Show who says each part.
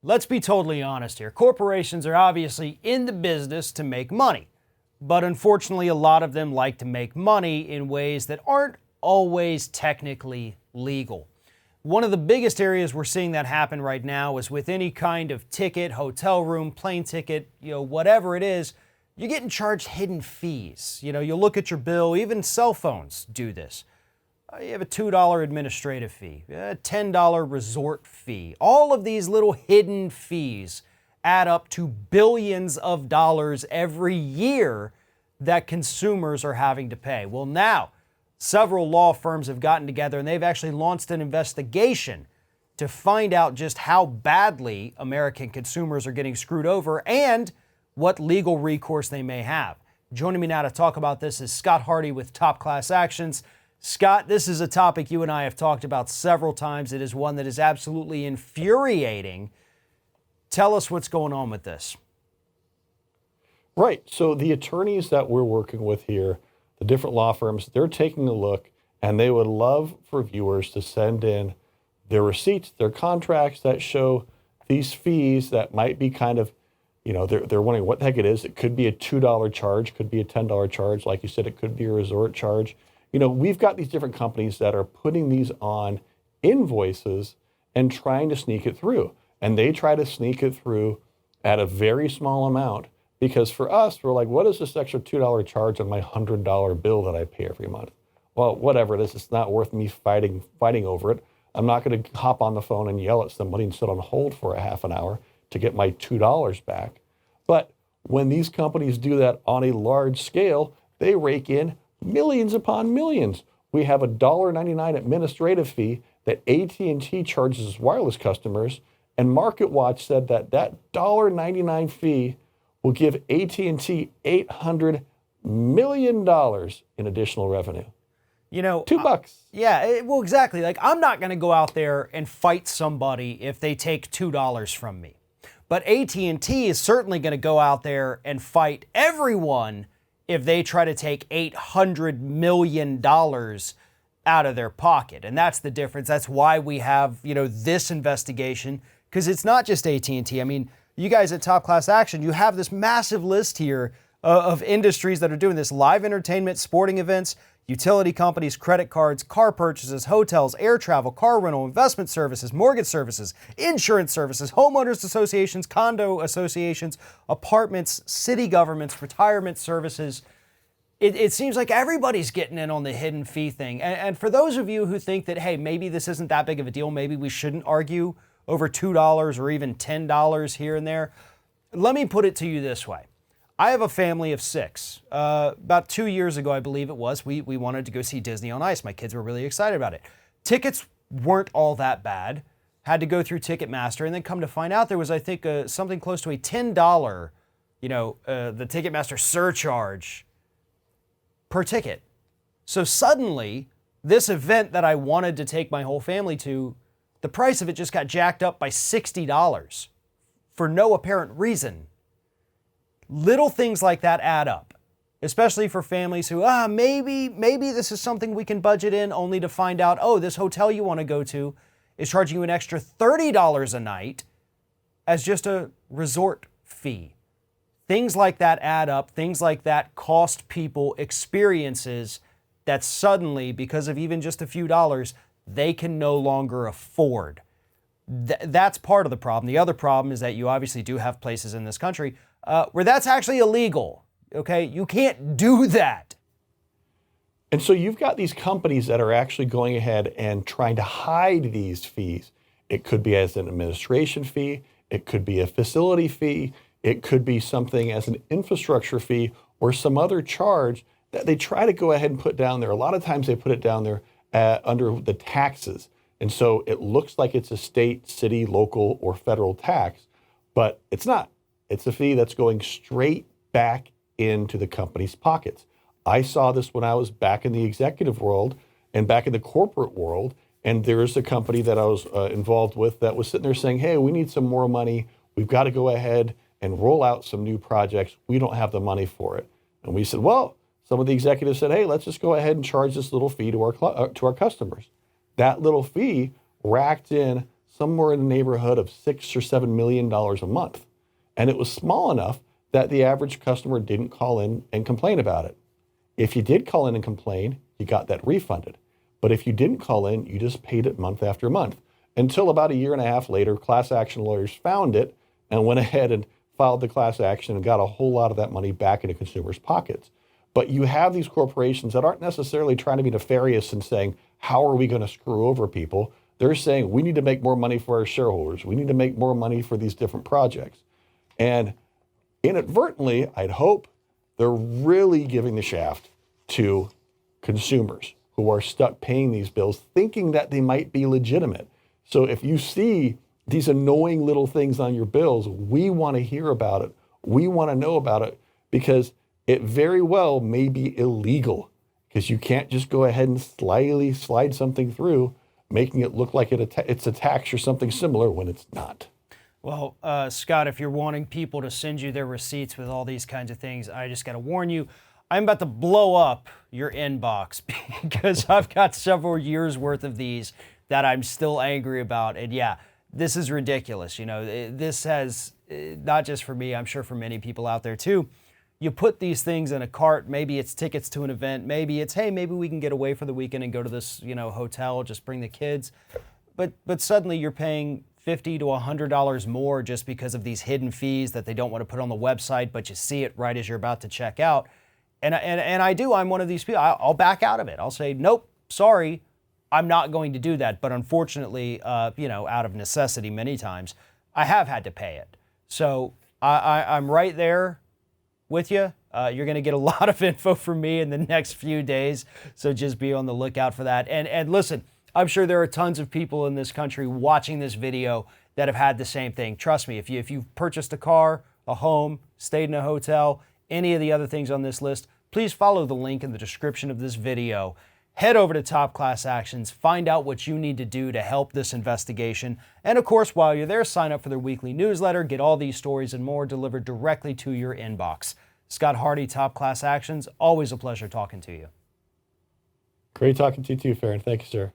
Speaker 1: Let's be totally honest here. Corporations are obviously in the business to make money, but unfortunately, a lot of them like to make money in ways that aren't always technically legal. One of the biggest areas we're seeing that happen right now is with any kind of ticket, hotel room, plane ticket, whatever it is, you're getting charged hidden fees. You'll look at your bill, even cell phones do this. You have a $2 administrative fee, a $10 resort fee. All of these little hidden fees add up to billions of dollars every year that consumers are having to pay. Well, now, several law firms have gotten together and they've actually launched an investigation to find out just how badly American consumers are getting screwed over and what legal recourse they may have. Joining me now to talk about this is Scott Hardy with Top Class Actions. Scott, this is a topic you and I have talked about several times. It is one that is absolutely infuriating. Tell us what's going on with this.
Speaker 2: Right. So the attorneys that we're working with here, the different law firms, they're taking a look and they would love for viewers to send in their receipts, their contracts that show these fees that might be kind of, they're wondering what the heck it is. It could be a $2 charge, could be a $10 charge. Like you said, it could be a resort charge. We've got these different companies that are putting these on invoices and trying to sneak it through. And they try to sneak it through at a very small amount because for us, we're like, what is this extra $2 charge on my $100 bill that I pay every month? Well, whatever it is, it's not worth me fighting over it. I'm not going to hop on the phone and yell at somebody and sit on hold for a half an hour to get my $2 back. But when these companies do that on a large scale, they rake in millions upon millions. We have a $1.99 administrative fee that AT&T charges wireless customers, and MarketWatch said that $1.99 fee will give AT&T $800 million in additional revenue. $2.
Speaker 1: Yeah, well, exactly. Like, I'm not going to go out there and fight somebody if they take $2 from me. But AT&T is certainly going to go out there and fight everyone if they try to take $800 million out of their pocket. And that's the difference. That's why we have, this investigation, because it's not just AT&T. I mean, you guys at Top Class Action, you have this massive list here of industries that are doing this: live entertainment, sporting events, utility companies, credit cards, car purchases, hotels, air travel, car rental, investment services, mortgage services, insurance services, homeowners associations, condo associations, apartments, city governments, retirement services. It seems like everybody's getting in on the hidden fee thing. And for those of you who think that, hey, maybe this isn't that big of a deal, maybe we shouldn't argue over $2 or even $10 here and there, let me put it to you this way. I have a family of 6. About 2 years ago, I believe it was, we wanted to go see Disney on Ice. My kids were really excited about it. Tickets weren't all that bad. Had to go through Ticketmaster, and then come to find out there was, I think, something close to a $10, the Ticketmaster surcharge per ticket. So suddenly, this event that I wanted to take my whole family to, the price of it just got jacked up by $60 for no apparent reason. Little things like that add up, especially for families who, maybe this is something we can budget in, only to find out, this hotel you want to go to is charging you an extra $30 a night as just a resort fee. Things like that add up. Things like that cost people experiences that suddenly, because of even just a few dollars, they can no longer afford. That's part of the problem. The other problem is that you obviously do have places in this country where that's actually illegal. Okay, you can't do that.
Speaker 2: And so you've got these companies that are actually going ahead and trying to hide these fees. It could be as an administration fee. It could be a facility fee. It could be something as an infrastructure fee or some other charge that they try to go ahead and put down there. A lot of times they put it down there under the taxes. And so it looks like it's a state, city, local, or federal tax, but it's not. It's a fee that's going straight back into the company's pockets. I saw this when I was back in the executive world and back in the corporate world, and there's a company that I was involved with that was sitting there saying, hey, we need some more money. We've got to go ahead and roll out some new projects. We don't have the money for it. And we said, well, some of the executives said, hey, let's just go ahead and charge this little fee to our customers. That little fee racked in somewhere in the neighborhood of $6 or $7 million a month. And it was small enough that the average customer didn't call in and complain about it. If you did call in and complain, you got that refunded. But if you didn't call in, you just paid it month after month. Until about a year and a half later, class action lawyers found it and went ahead and filed the class action and got a whole lot of that money back into consumers' pockets. But you have these corporations that aren't necessarily trying to be nefarious and saying, how are we going to screw over people? They're saying, we need to make more money for our shareholders. We need to make more money for these different projects. And inadvertently, I'd hope, they're really giving the shaft to consumers who are stuck paying these bills, thinking that they might be legitimate. So if you see these annoying little things on your bills, we want to hear about it. We want to know about it because it very well may be illegal, because you can't just go ahead and slyly slide something through, making it look like it's a tax or something similar when it's not.
Speaker 1: Well, Scott, if you're wanting people to send you their receipts with all these kinds of things, I just got to warn you, I'm about to blow up your inbox because I've got several years worth of these that I'm still angry about. And yeah, this is ridiculous. You know, this has, not just for me, I'm sure for many people out there too. You put these things in a cart, maybe it's tickets to an event, maybe it's, hey, maybe we can get away for the weekend and go to this, hotel, just bring the kids. But suddenly you're paying $50 to $100 more just because of these hidden fees that they don't want to put on the website, but you see it right as you're about to check out. And I'm one of these people. I'll back out of it. I'll say, nope, sorry, I'm not going to do that. But unfortunately, out of necessity many times, I have had to pay it. So I'm right there with you. You're going to get a lot of info from me in the next few days. So just be on the lookout for that. And listen, I'm sure there are tons of people in this country watching this video that have had the same thing. Trust me, if you've purchased a car, a home, stayed in a hotel, any of the other things on this list, please follow the link in the description of this video. Head over to Top Class Actions, find out what you need to do to help this investigation. And of course, while you're there, sign up for their weekly newsletter, get all these stories and more delivered directly to your inbox. Scott Hardy, Top Class Actions, always a pleasure talking to you.
Speaker 2: Great talking to you too, Farron. Thank you, sir.